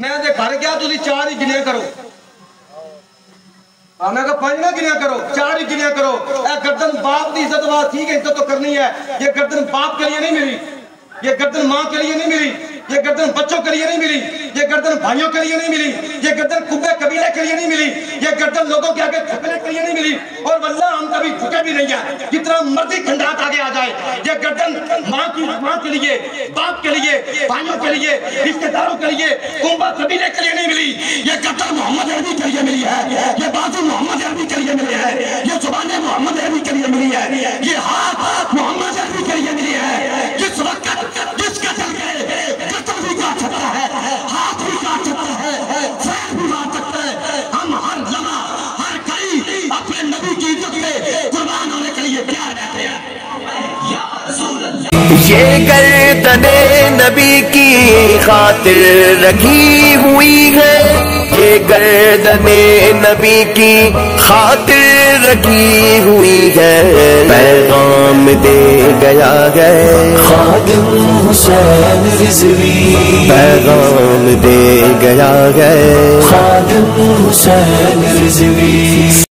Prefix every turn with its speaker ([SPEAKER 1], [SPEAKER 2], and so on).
[SPEAKER 1] میں دے گھر گیا تسی 4 ہی گنیا کرو. میں کہا 5 نہ گنیا کرو، 4 ہی گنیا کرو. اے گردن باپ دی عزت وہاں ٹھیک ہے، عزت تو کرنی ہے. یہ گردن باپ کے لیے نہیں ملی، یہ گردن ماں کے لیے نہیں ملی، یہ گردن بچوں کے لیے نہیں ملی، یہ گردن بھائیوں کے لیے نہیں ملی، یہ گردن قبے قبیلے کے لیے نہیں ملی، یہ گردن لوگوں کے آگے جھکنے کے لیے نہیں ملی. اور واللہ ہم کبھی جھکے بھی نہیں ہیں، جتنا مرضی کھنڈات آگے آ جائے. یہ گردن ماں کے لیے، باپ کے لیے، بھائیوں کے لیے، رشتہ داروں کے لیے، قبے قبیلے کے لیے نہیں ملی. یہ گردن محمد عربی کے لیے ملی ہے، یہ بازو محمد عربی کے لیے ملی ہے، یہ زبانیں محمد عربی کے لیے ملی ہے، یہ ہاتھ محمد عربی کے لیے ملی ہے. جس وقت جس کا چل گئے گردن بھی کاٹ سکتا ہے، ہاتھ بھی کاٹ سکتا ہے، سیر بھی مار سکتا ہے. ہم ہر لمحہ ہر کئی اپنے نبی کی عزت میں قربان ہونے کے لیے تیار رہتے ہیں.
[SPEAKER 2] یہ گردن نبی کی خاطر رکھی ہوئی ہے، یہ گردن نبی کی خاطر رکھی ہوئی ہے. پیغام دے گیا ہے خادم حسین رضوی، پیغام دے گیا ہے خادم حسین رضوی.